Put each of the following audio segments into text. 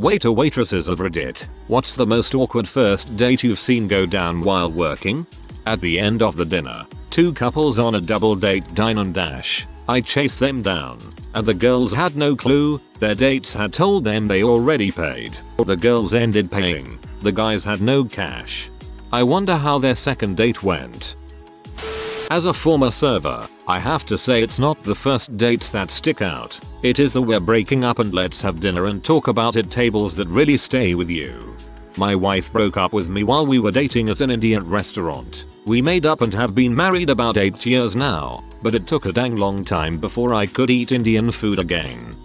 Waitresses of Reddit, what's the most awkward first date you've seen go down while working? At the end of the dinner, two couples on a double date dine and dash. I chased them down, and the girls had no clue. Their dates had told them they already paid. The girls ended paying. The guys had no cash. I wonder how their second date went. As a former server, I have to say it's not the first dates that stick out. It is the we're breaking up and let's have dinner and talk about it tables that really stay with you. My wife broke up with me while we were dating at an Indian restaurant. We made up and have been married about 8 years now, but it took a dang long time before I could eat Indian food again.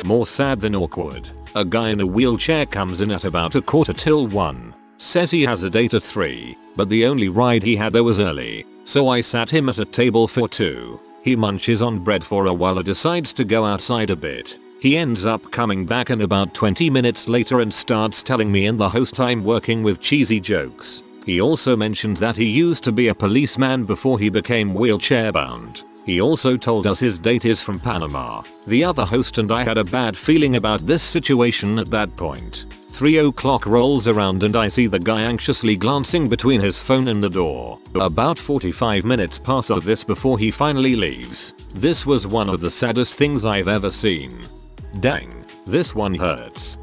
More sad than awkward. A guy in a wheelchair comes in at about 1:45. Says he has a date at 3, but the only ride he had there was early, so I sat him at a table for 2. He munches on bread for a while and decides to go outside a bit. He ends up coming back in about 20 minutes later and starts telling me and the host I'm working with cheesy jokes. He also mentions that he used to be a policeman before he became wheelchair bound. He also told us his date is from Panama. The other host and I had a bad feeling about this situation at that point. 3 o'clock rolls around and I see the guy anxiously glancing between his phone and the door. About 45 minutes pass of this before he finally leaves. This was one of the saddest things I've ever seen. Dang, this one hurts.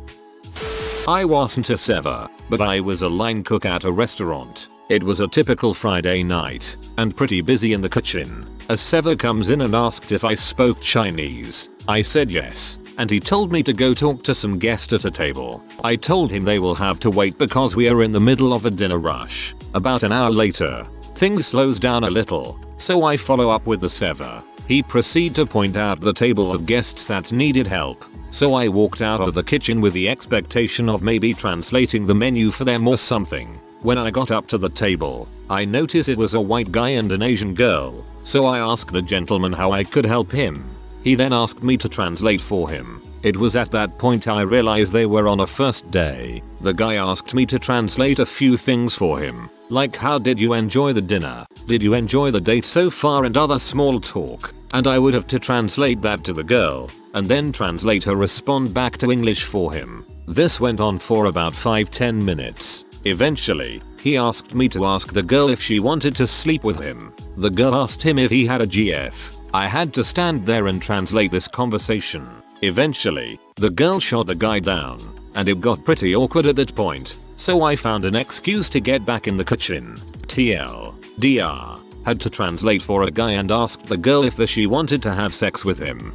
I wasn't a server, but I was a line cook at a restaurant. It was a typical Friday night, and pretty busy in the kitchen. A server comes in and asked if I spoke Chinese. I said yes, and he told me to go talk to some guests at a table. I told him they will have to wait because we are in the middle of a dinner rush. About an hour later, things slows down a little, so I follow up with the server. He proceeded to point out the table of guests that needed help, so I walked out of the kitchen with the expectation of maybe translating the menu for them or something. When I got up to the table, I noticed it was a white guy and an Asian girl, so I asked the gentleman how I could help him. He then asked me to translate for him. It was at that point I realized they were on a first day. The guy asked me to translate a few things for him, like how did you enjoy the dinner, did you enjoy the date so far and other small talk, and I would have to translate that to the girl, and then translate her respond back to English for him. This went on for about 5-10 minutes. Eventually, he asked me to ask the girl if she wanted to sleep with him. The girl asked him if he had a GF. I had to stand there and translate this conversation. Eventually, the girl shot the guy down, and it got pretty awkward at that point, so I found an excuse to get back in the kitchen. TLDR. Had to translate for a guy and asked the girl if she wanted to have sex with him.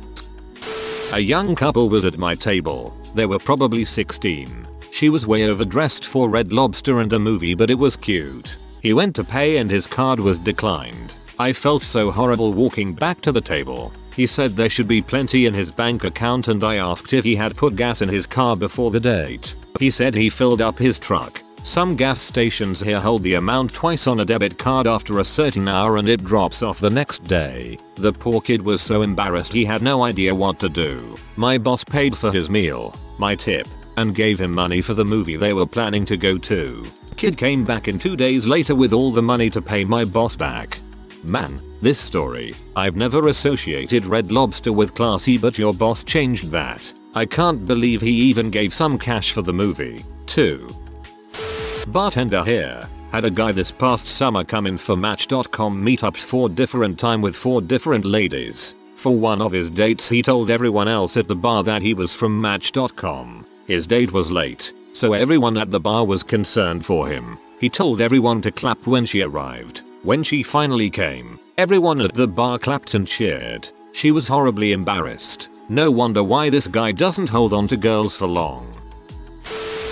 A young couple was at my table. They were probably 16. She was way overdressed for Red Lobster and a movie, but it was cute. He went to pay and his card was declined. I felt so horrible walking back to the table. He said there should be plenty in his bank account and I asked if he had put gas in his car before the date. He said he filled up his truck. Some gas stations here hold the amount twice on a debit card after a certain hour and it drops off the next day. The poor kid was so embarrassed he had no idea what to do. My boss paid for his meal, my tip, and gave him money for the movie they were planning to go to. Kid came back in 2 days later with all the money to pay my boss back. Man, this story. I've never associated Red Lobster with classy, but your boss changed that. I can't believe he even gave some cash for the movie, too. Bartender here. Had a guy this past summer come in for Match.com meetups 4 different time with 4 different ladies. For one of his dates he told everyone else at the bar that he was from Match.com. His date was late, so everyone at the bar was concerned for him. He told everyone to clap when she arrived. When she finally came, everyone at the bar clapped and cheered. She was horribly embarrassed. No wonder why this guy doesn't hold on to girls for long.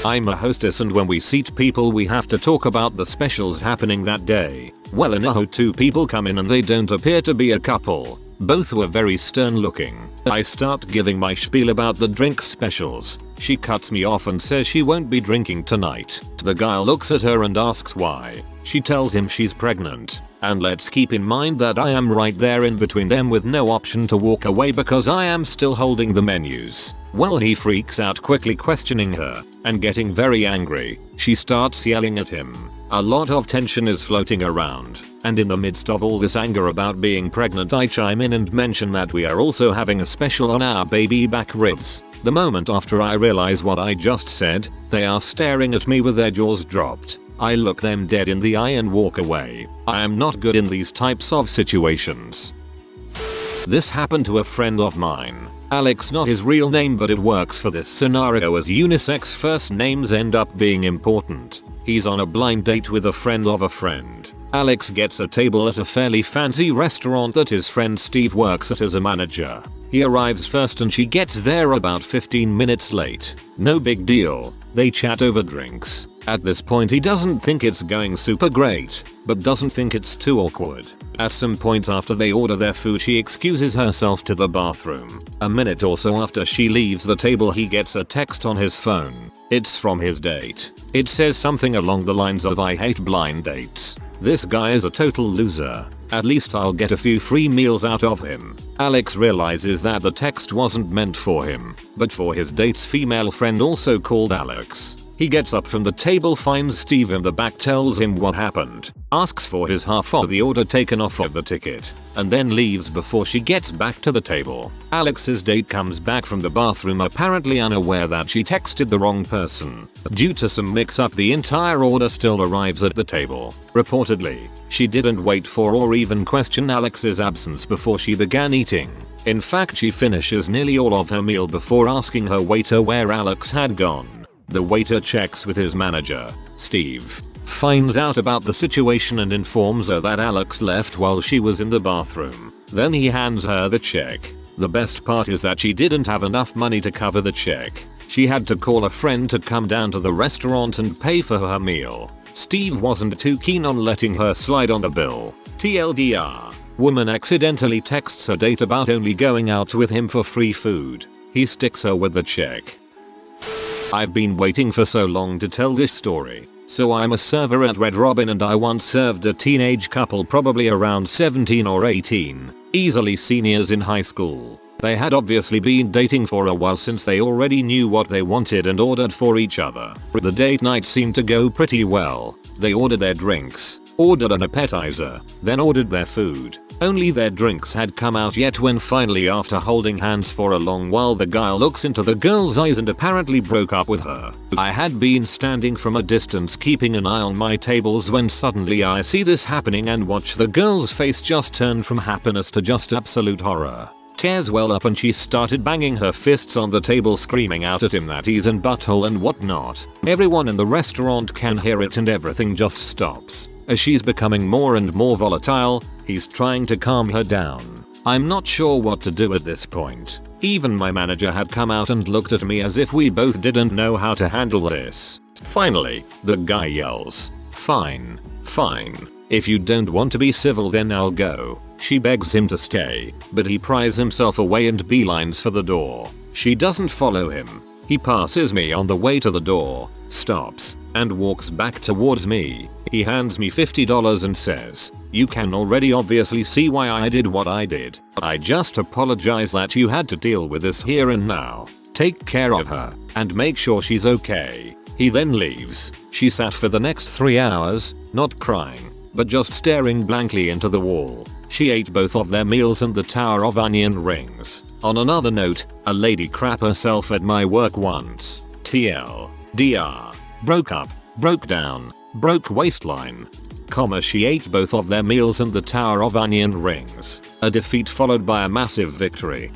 I'm a hostess and when we seat people we have to talk about the specials happening that day. Well, enough 2 people come in and they don't appear to be a couple. Both were very stern looking. I start giving my spiel about the drink specials. She cuts me off and says she won't be drinking tonight. The guy looks at her and asks why. She tells him she's pregnant. And let's keep in mind that I am right there in between them with no option to walk away because I am still holding the menus. Well, he freaks out, quickly questioning her and getting very angry. She starts yelling at him. A lot of tension is floating around, and in the midst of all this anger about being pregnant I chime in and mention that we are also having a special on our baby back ribs. The moment after I realize what I just said, they are staring at me with their jaws dropped. I look them dead in the eye and walk away. I am not good in these types of situations. This happened to a friend of mine. Alex, not his real name, but it works for this scenario as unisex first names end up being important. He's on a blind date with a friend of a friend. Alex gets a table at a fairly fancy restaurant that his friend Steve works at as a manager. He arrives first and she gets there about 15 minutes late. No big deal. They chat over drinks. At this point he doesn't think it's going super great, but doesn't think it's too awkward. At some point after they order their food she excuses herself to the bathroom. A minute or so after she leaves the table he gets a text on his phone. It's from his date. It says something along the lines of "I hate blind dates. This guy is a total loser. At least I'll get a few free meals out of him." Alex realizes that the text wasn't meant for him, but for his date's female friend also called Alex. He gets up from the table, finds Steve in the back, tells him what happened, asks for his half of the order taken off of the ticket, and then leaves before she gets back to the table. Alex's date comes back from the bathroom apparently unaware that she texted the wrong person. Due to some mix-up, the entire order still arrives at the table. Reportedly, she didn't wait for or even question Alex's absence before she began eating. In fact, she finishes nearly all of her meal before asking her waiter where Alex had gone. The waiter checks with his manager, Steve, finds out about the situation and informs her that Alex left while she was in the bathroom. Then he hands her the check. The best part is that she didn't have enough money to cover the check. She had to call a friend to come down to the restaurant and pay for her meal. Steve wasn't too keen on letting her slide on the bill. TLDR. Woman accidentally texts her date about only going out with him for free food. He sticks her with the check. I've been waiting for so long to tell this story. So I'm a server at Red Robin and I once served a teenage couple probably around 17 or 18, easily seniors in high school. They had obviously been dating for a while since they already knew what they wanted and ordered for each other. The date night seemed to go pretty well. They ordered their drinks, ordered an appetizer, then ordered their food. Only their drinks had come out yet when finally, after holding hands for a long while, the guy looks into the girl's eyes and apparently broke up with her. I had been standing from a distance keeping an eye on my tables when suddenly I see this happening and watch the girl's face just turn from happiness to just absolute horror. Tears well up and she started banging her fists on the table, screaming out at him that he's in butthole and whatnot. Everyone in the restaurant can hear it and everything just stops. As she's becoming more and more volatile, he's trying to calm her down. I'm not sure what to do at this point. Even my manager had come out and looked at me as if we both didn't know how to handle this. Finally, the guy yells, "Fine, fine. If you don't want to be civil then I'll go." She begs him to stay, but he pries himself away and beelines for the door. She doesn't follow him. He passes me on the way to the door, stops, and walks back towards me. He hands me $50 and says, "You can already obviously see why I did what I did. I just apologize that you had to deal with this here and now. Take care of her, and make sure she's okay." He then leaves. She sat for the next 3 hours, not crying, but just staring blankly into the wall. She ate both of their meals and the tower of onion rings. On another note, a lady crap herself at my work once. TLDR. Broke up, broke down, broke waistline. She ate both of their meals and the tower of onion rings. A defeat followed by a massive victory.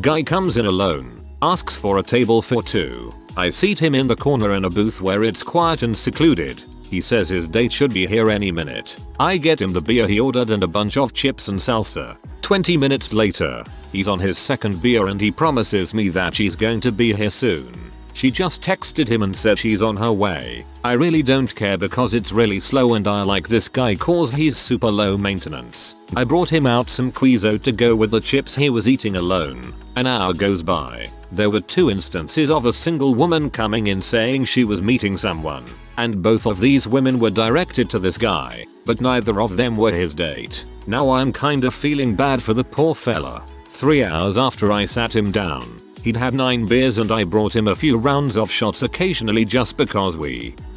Guy comes in alone, asks for a table for two. I seat him in the corner in a booth where it's quiet and secluded. He says his date should be here any minute. I get him the beer he ordered and a bunch of chips and salsa. 20 minutes later, he's on his second beer and he promises me that she's going to be here soon. She just texted him and said she's on her way. I really don't care because it's really slow and I like this guy cause he's super low maintenance. I brought him out some Quizo to go with the chips he was eating alone. An hour goes by. There were 2 instances of a single woman coming in saying she was meeting someone, and both of these women were directed to this guy, but neither of them were his date. Now I'm kinda feeling bad for the poor fella. 3 hours after I sat him down, he'd had 9 beers and I brought him a few rounds of shots occasionally just because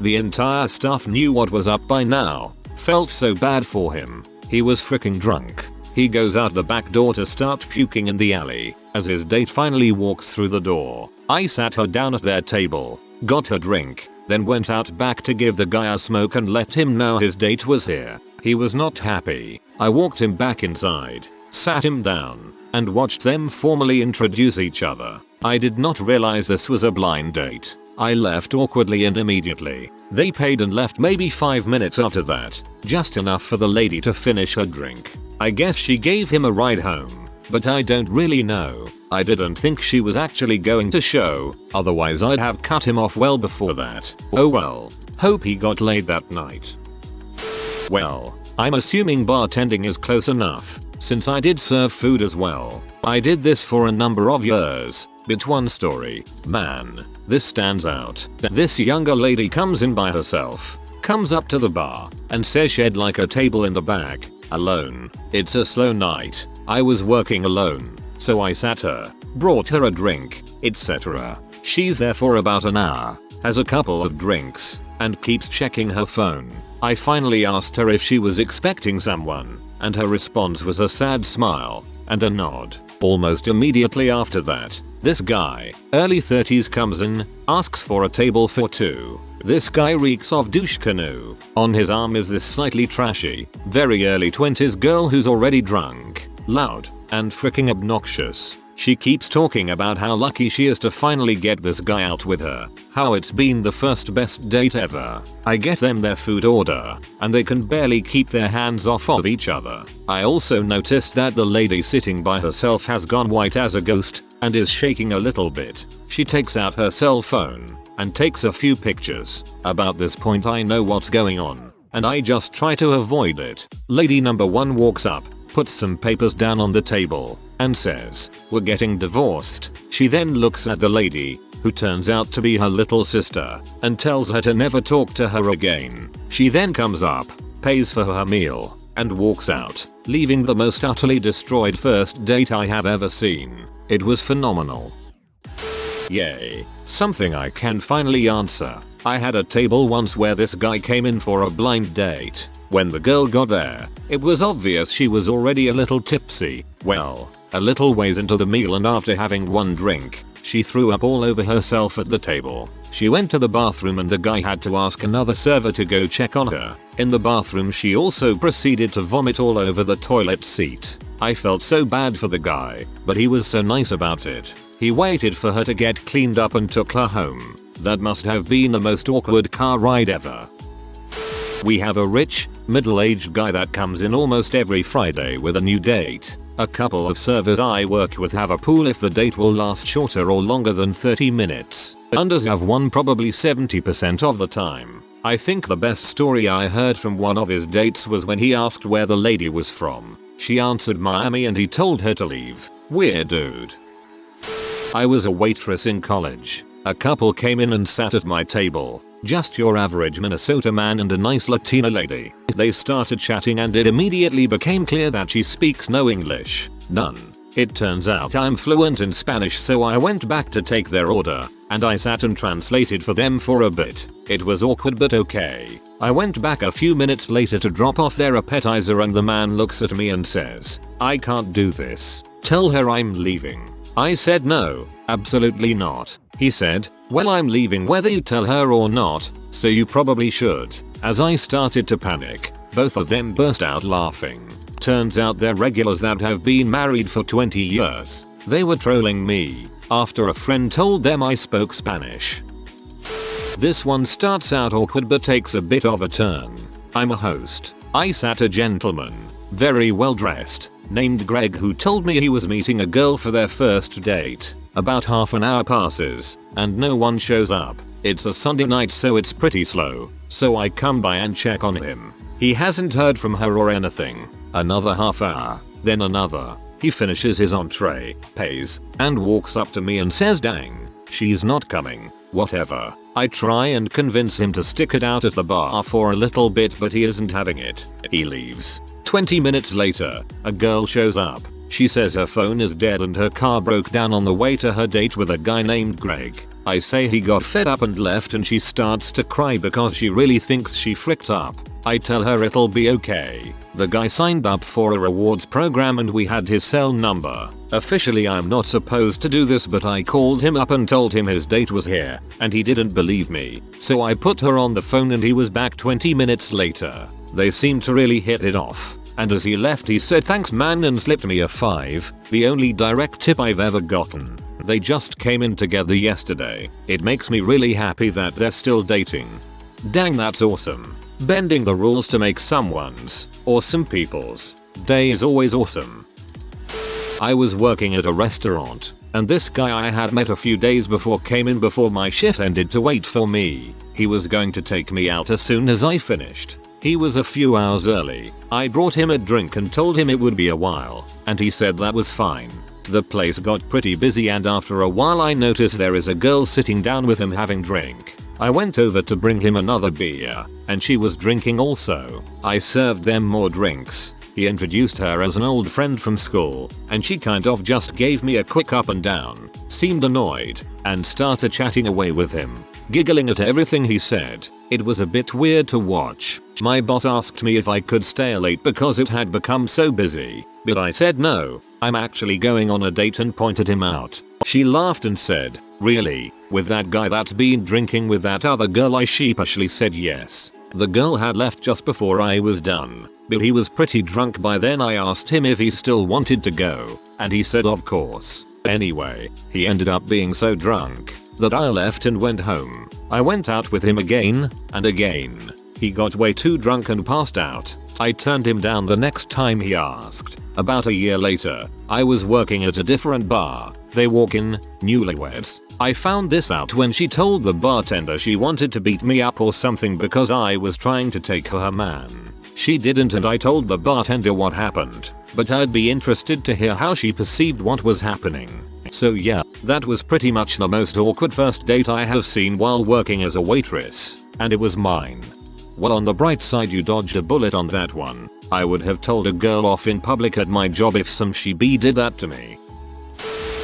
the entire staff knew what was up by now. Felt so bad for him. He was freaking drunk. He goes out the back door to start puking in the alley. As his date finally walks through the door, I sat her down at their table, got her drink, then went out back to give the guy a smoke and let him know his date was here. He was not happy. I walked him back inside, sat him down, and watched them formally introduce each other. I did not realize this was a blind date. I left awkwardly and immediately. They paid and left maybe 5 minutes after that, just enough for the lady to finish her drink. I guess she gave him a ride home, but I don't really know. I didn't think she was actually going to show, otherwise I'd have cut him off well before that. Oh well, hope he got laid that night. Well, I'm assuming bartending is close enough, since I did serve food as well. I did this for a number of years, but one story, man, this stands out. This younger lady comes in by herself, comes up to the bar, and says she'd like a table in the back, alone. It's a slow night. I was working alone, so I sat her, brought her a drink, etc. She's there for about an hour, has a couple of drinks, and keeps checking her phone. I finally asked her if she was expecting someone, and her response was a sad smile and a nod. Almost immediately after that, this guy, early 30s, comes in, asks for a table for two. This guy reeks of douche canoe. On his arm is this slightly trashy, very early 20s girl who's already drunk, loud, and freaking obnoxious. She keeps talking about how lucky she is to finally get this guy out with her, how it's been the first best date ever. I get them their food order, and they can barely keep their hands off of each other. I also noticed that the lady sitting by herself has gone white as a ghost, and is shaking a little bit. She takes out her cell phone, and takes a few pictures. About this point I know what's going on, and I just try to avoid it. Lady number 1 walks up, puts some papers down on the table, and says, "We're getting divorced." She then looks at the lady, who turns out to be her little sister, and tells her to never talk to her again. She then comes up, pays for her meal, and walks out, leaving the most utterly destroyed first date I have ever seen. It was phenomenal. Yay, something I can finally answer. I had a table once where this guy came in for a blind date. When the girl got there, it was obvious she was already a little tipsy. Well, a little ways into the meal and after having one drink, she threw up all over herself at the table. She went to the bathroom and the guy had to ask another server to go check on her. In the bathroom she also proceeded to vomit all over the toilet seat. I felt so bad for the guy, but he was so nice about it. He waited for her to get cleaned up and took her home. That must have been the most awkward car ride ever. We have a rich, middle-aged guy that comes in almost every Friday with a new date. A couple of servers I work with have a pool if the date will last shorter or longer than 30 minutes. Unders have one probably 70% of the time. I think the best story I heard from one of his dates was when he asked where the lady was from. She answered Miami and he told her to leave. Weird dude. I was a waitress in college. A couple came in and sat at my table. Just your average Minnesota man and a nice Latina lady. They started chatting and it immediately became clear that she speaks no English. None. It turns out I'm fluent in Spanish, so I went back to take their order, and I sat and translated for them for a bit. It was awkward but okay. I went back a few minutes later to drop off their appetizer and the man looks at me and says, "I can't do this. Tell her I'm leaving." I said no, absolutely not. He said, "Well, I'm leaving whether you tell her or not, so you probably should." As I started to panic, both of them burst out laughing. Turns out they're regulars that have been married for 20 years. They were trolling me after a friend told them I spoke Spanish. This one starts out awkward but takes a bit of a turn. I'm a host. I sat a gentleman, very well dressed, named Greg, who told me he was meeting a girl for their first date. About half an hour passes, and no one shows up. It's a Sunday night so it's pretty slow, so I come by and check on him. He hasn't heard from her or anything. Another half hour, then another. He finishes his entree, pays, and walks up to me and says, "Dang, she's not coming." Whatever. I try and convince him to stick it out at the bar for a little bit but he isn't having it. He leaves. 20 minutes later, a girl shows up. She says her phone is dead and her car broke down on the way to her date with a guy named Greg. I say he got fed up and left and she starts to cry because she really thinks she fricked up. I tell her it'll be okay. The guy signed up for a rewards program and we had his cell number. Officially I'm not supposed to do this, but I called him up and told him his date was here, and he didn't believe me. So I put her on the phone and he was back 20 minutes later. They seemed to really hit it off. And as he left he said thanks man and slipped me a $5, the only direct tip I've ever gotten. They just came in together yesterday. It makes me really happy that they're still dating. Dang, that's awesome. Bending the rules to make someone's, or some people's, day is always awesome. I was working at a restaurant, and this guy I had met a few days before came in before my shift ended to wait for me. He was going to take me out as soon as I finished. He was a few hours early. I brought him a drink and told him it would be a while, and he said that was fine. The place got pretty busy and after a while I noticed there is a girl sitting down with him having drink. I went over to bring him another beer, and she was drinking also. I served them more drinks. He introduced her as an old friend from school, and she kind of just gave me a quick up and down, seemed annoyed, and started chatting away with him, giggling at everything he said. It was a bit weird to watch. My boss asked me if I could stay late because it had become so busy, but I said no, I'm actually going on a date and pointed him out. She laughed and said, "Really? With that guy that's been drinking with that other girl?" I sheepishly said yes. The girl had left just before I was done, but he was pretty drunk by then. I asked him if he still wanted to go, and he said of course. Anyway, he ended up being so drunk that I left and went home. I went out with him again and again. He got way too drunk and passed out. I turned him down the next time he asked. About a year later, I was working at a different bar. They walk in, newlyweds. I found this out when she told the bartender she wanted to beat me up or something because I was trying to take her man. She didn't and I told the bartender what happened, but I'd be interested to hear how she perceived what was happening. So yeah, that was pretty much the most awkward first date I have seen while working as a waitress, and it was mine. Well, on the bright side, you dodged a bullet on that one. I would have told a girl off in public at my job if some she-bee did that to me.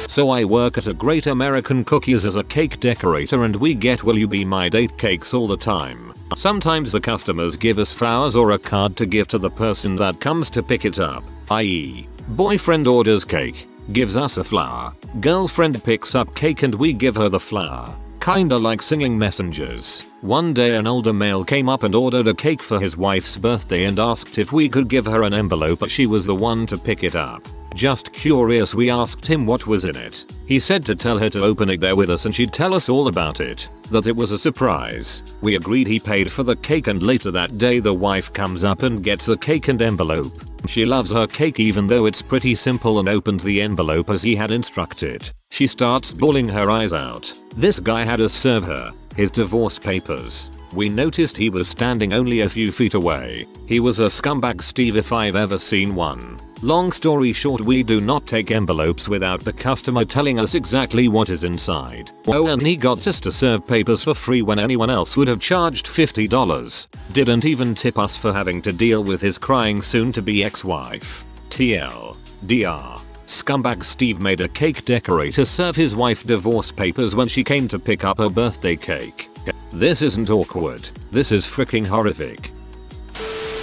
So I work at a Great American Cookies as a cake decorator and we get will you be my date cakes all the time. Sometimes the customers give us flowers or a card to give to the person that comes to pick it up, i.e., boyfriend orders cake, gives us a flower, girlfriend picks up cake and we give her the flower. Kinda like singing messengers. One day an older male came up and ordered a cake for his wife's birthday and asked if we could give her an envelope, but she was the one to pick it up. Just curious, we asked him what was in it. He said to tell her to open it there with us and she'd tell us all about it, that it was a surprise. We agreed. He paid for the cake and later that day the wife comes up and gets the cake and envelope. She loves her cake even though it's pretty simple and opens the envelope as he had instructed. She starts bawling her eyes out. This guy had us serve her his divorce papers. We noticed he was standing only a few feet away. He was a scumbag Steve if I've ever seen one. Long story short, we do not take envelopes without the customer telling us exactly what is inside. Oh, and he got us to serve papers for free when anyone else would have charged $50. Didn't even tip us for having to deal with his crying soon-to-be ex-wife. TLDR. Scumbag Steve made a cake decorator serve his wife divorce papers when she came to pick up her birthday cake. This isn't awkward. This is freaking horrific.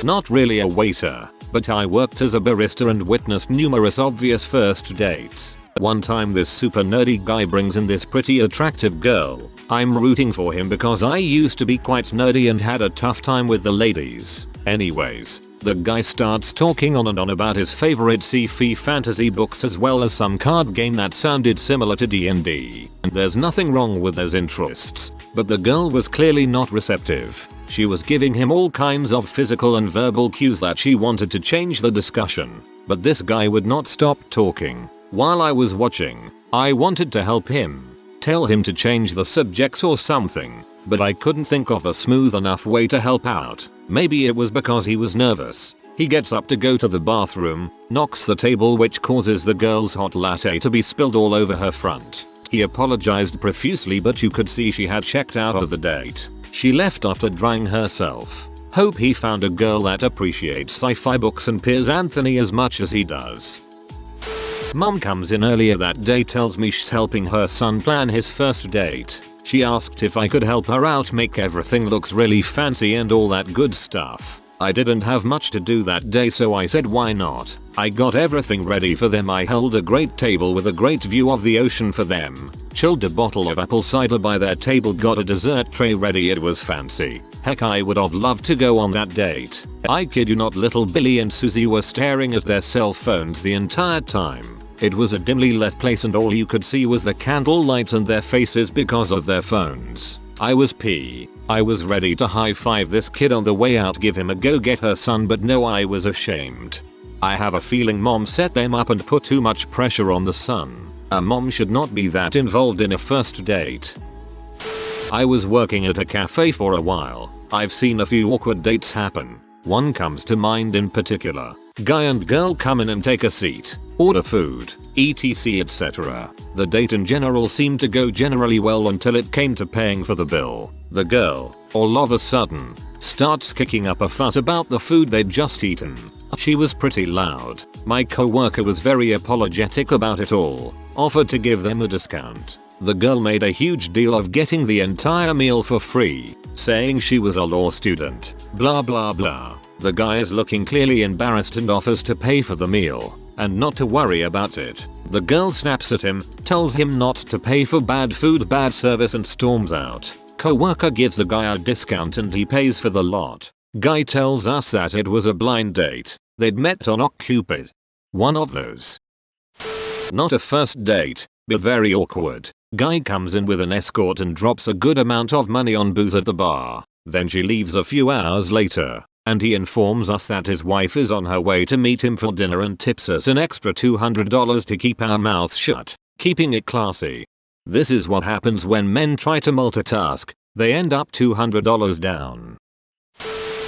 Not really a waiter, but I worked as a barista and witnessed numerous obvious first dates. One time this super nerdy guy brings in this pretty attractive girl. I'm rooting for him because I used to be quite nerdy and had a tough time with the ladies. Anyways, the guy starts talking on and on about his favorite sci-fi fantasy books as well as some card game that sounded similar to D&D. There's nothing wrong with those interests, but the girl was clearly not receptive. She was giving him all kinds of physical and verbal cues that she wanted to change the discussion, but this guy would not stop talking. While I was watching, I wanted to help him, tell him to change the subject or something, but I couldn't think of a smooth enough way to help out. Maybe it was because he was nervous. He gets up to go to the bathroom, knocks the table, which causes the girl's hot latte to be spilled all over her front. He apologized profusely, but you could see she had checked out of the date. She left after drying herself. Hope he found a girl that appreciates sci-fi books and Piers Anthony as much as he does. Mom comes in earlier that day, tells me she's helping her son plan his first date. She asked if I could help her out make everything looks really fancy and all that good stuff. I didn't have much to do that day, so I said why not. I got everything ready for them. I held a great table with a great view of the ocean for them, chilled a bottle of apple cider by their table, got a dessert tray ready. It was fancy. Heck, I would have loved to go on that date. I kid you not, little Billy and Susie were staring at their cell phones the entire time. It was a dimly lit place and all you could see was the candlelight and their faces because of their phones. I was ready to high five this kid on the way out, give him a go get her son, but no, I was ashamed. I have a feeling mom set them up and put too much pressure on the son. A mom should not be that involved in a first date. I was working at a cafe for a while. I've seen a few awkward dates happen. One comes to mind in particular. Guy and girl come in and take a seat, order food, etc etc. The date in general seemed to go generally well until it came to paying for the bill. The girl, all of a sudden, starts kicking up a fuss about the food they'd just eaten. She was pretty loud. My coworker was very apologetic about it all, offered to give them a discount. The girl made a huge deal of getting the entire meal for free, saying she was a law student, blah blah blah. The guy is looking clearly embarrassed and offers to pay for the meal and not to worry about it. The girl snaps at him, tells him not to pay for bad food, bad service, and storms out. Coworker gives the guy a discount and he pays for the lot. Guy tells us that it was a blind date. They'd met on OkCupid. One of those. Not a first date, but very awkward. Guy comes in with an escort and drops a good amount of money on booze at the bar. Then she leaves a few hours later, and he informs us that his wife is on her way to meet him for dinner and tips us an extra $200 to keep our mouths shut, keeping it classy. This is what happens when men try to multitask. They end up $200 down.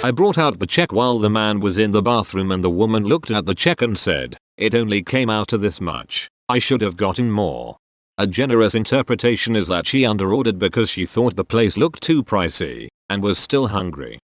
I brought out the check while the man was in the bathroom and the woman looked at the check and said, "It only came out to this much. I should have gotten more." A generous interpretation is that she underordered because she thought the place looked too pricey and was still hungry.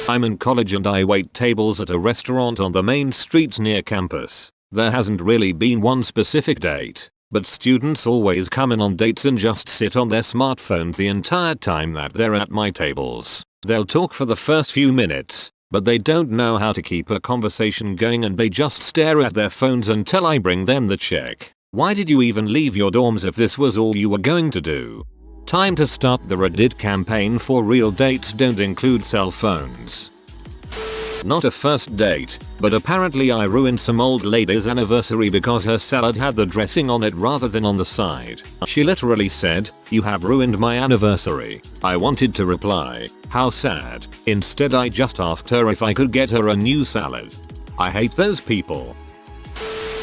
I'm in college and I wait tables at a restaurant on the main street near campus. There hasn't really been one specific date, but students always come in on dates and just sit on their smartphones the entire time that they're at my tables. They'll talk for the first few minutes, but they don't know how to keep a conversation going and they just stare at their phones until I bring them the check. Why did you even leave your dorms if this was all you were going to do? Time to start the Reddit campaign for real dates don't include cell phones. Not a first date, but apparently I ruined some old lady's anniversary because her salad had the dressing on it rather than on the side. She literally said, "You have ruined my anniversary." I wanted to reply, "How sad." Instead I just asked her if I could get her a new salad. I hate those people.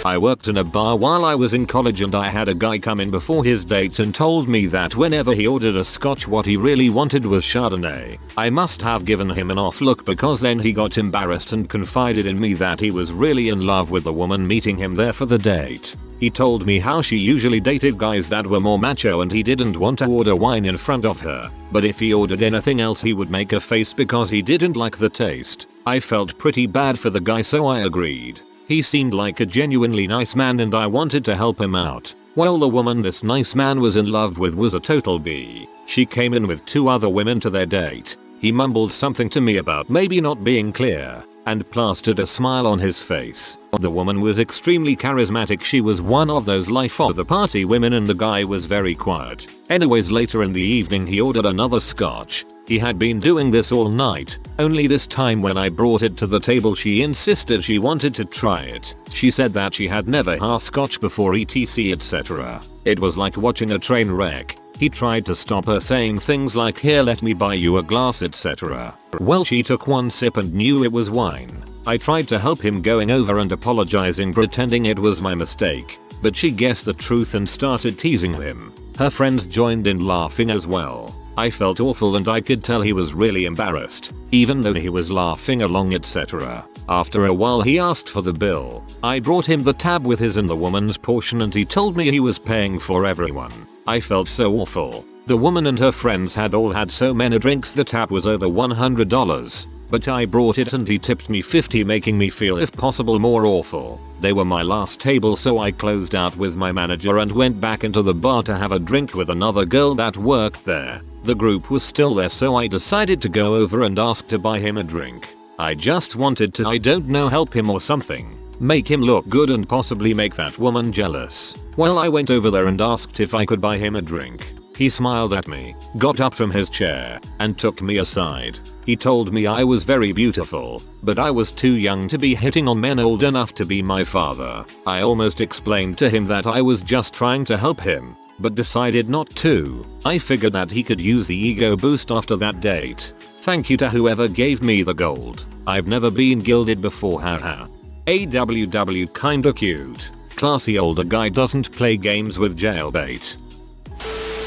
I worked in a bar while I was in college and I had a guy come in before his date and told me that whenever he ordered a scotch what he really wanted was Chardonnay. I must have given him an off look because then he got embarrassed and confided in me that he was really in love with the woman meeting him there for the date. He told me how she usually dated guys that were more macho and he didn't want to order wine in front of her, but if he ordered anything else he would make a face because he didn't like the taste. I felt pretty bad for the guy so I agreed. He seemed like a genuinely nice man and I wanted to help him out. Well, the woman this nice man was in love with was a total B. She came in with 2 other women to their date. He mumbled something to me about maybe not being clear, and plastered a smile on his face. The woman was extremely charismatic. She was one of those life of the party women and the guy was very quiet. Anyways, later in the evening he ordered another scotch. He had been doing this all night, only this time when I brought it to the table she insisted she wanted to try it. She said that she had never had scotch before etc etc. It was like watching a train wreck. He tried to stop her saying things like, "Here, let me buy you a glass," etc. Well, she took one sip and knew it was wine. I tried to help him, going over and apologizing, pretending it was my mistake, but she guessed the truth and started teasing him. Her friends joined in laughing as well. I felt awful and I could tell he was really embarrassed, even though he was laughing along etc. After a while he asked for the bill. I brought him the tab with his and the woman's portion and he told me he was paying for everyone. I felt so awful. The woman and her friends had all had so many drinks the tab was over $100. But I brought it and he tipped me $50, making me feel if possible more awful. They were my last table, so I closed out with my manager and went back into the bar to have a drink with another girl that worked there. The group was still there, so I decided to go over and ask to buy him a drink. I just wanted to, I don't know, help him or something. Make him look good and possibly make that woman jealous. Well, I went over there and asked if I could buy him a drink. He smiled at me, got up from his chair, and took me aside. He told me I was very beautiful, but I was too young to be hitting on men old enough to be my father. I almost explained to him that I was just trying to help him, but decided not to. I figured that he could use the ego boost after that date. Thank you to whoever gave me the gold. I've never been gilded before, haha. AWW kinda cute. Classy older guy doesn't play games with jailbait.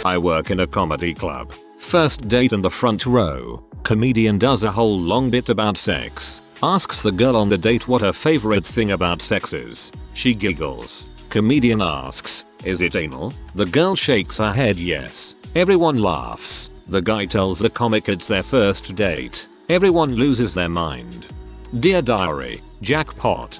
I work in a comedy club. First date in the front row. Comedian does a whole long bit about sex. Asks the girl on the date what her favorite thing about sex is. She giggles. Comedian asks, "Is it anal?" The girl shakes her head yes. Everyone laughs. The guy tells the comic it's their first date. Everyone loses their mind. Dear diary, jackpot.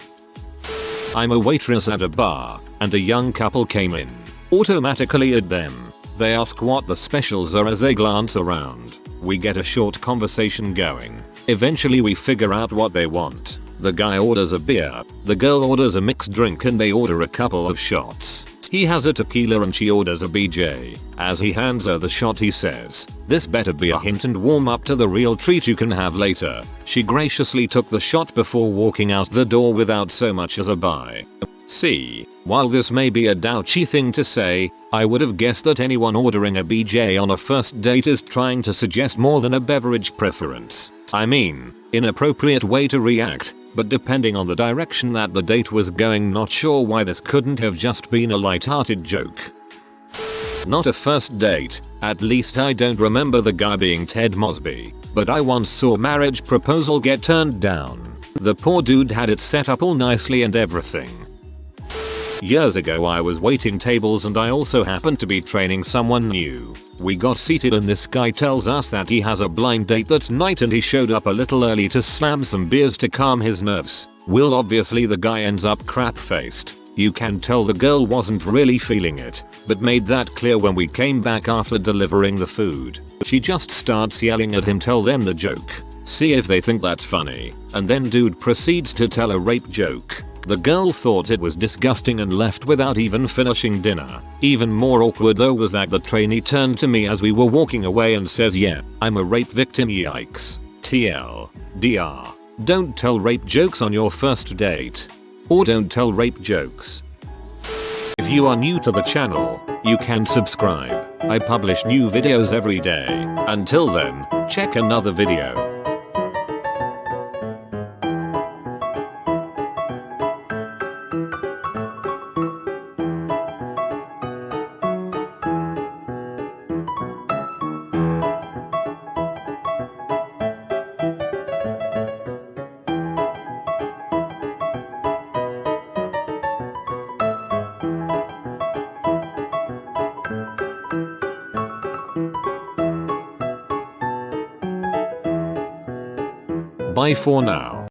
I'm a waitress at a bar, and a young couple came in. Automatically at them. They ask what the specials are as they glance around. We get a short conversation going. Eventually we figure out what they want. The guy orders a beer, the girl orders a mixed drink, and they order a couple of shots. He has a tequila and she orders a BJ. As he hands her the shot he says, "This better be a hint and warm up to the real treat you can have later." She graciously took the shot before walking out the door without so much as a bye. See, while this may be a douchy thing to say, I would have guessed that anyone ordering a BJ on a first date is trying to suggest more than a beverage preference. I mean, inappropriate way to react, but depending on the direction that the date was going, not sure why this couldn't have just been a light-hearted joke. Not a first date, at least I don't remember the guy being Ted Mosby, but I once saw a marriage proposal get turned down. The poor dude had it set up all nicely and everything. Years ago I was waiting tables and I also happened to be training someone new. We got seated and this guy tells us that he has a blind date that night and he showed up a little early to slam some beers to calm his nerves. Well, obviously the guy ends up crap-faced. You can tell the girl wasn't really feeling it, but made that clear when we came back after delivering the food. She just starts yelling at him, "Tell them the joke. See if they think that's funny." And then dude proceeds to tell a rape joke. The girl thought it was disgusting and left without even finishing dinner. Even more awkward though was that the trainee turned to me as we were walking away and says, "Yeah, I'm a rape victim, yikes. TLDR. Don't tell rape jokes on your first date. Or don't tell rape jokes." If you are new to the channel, you can subscribe. I publish new videos every day. Until then, check another video. Bye for now.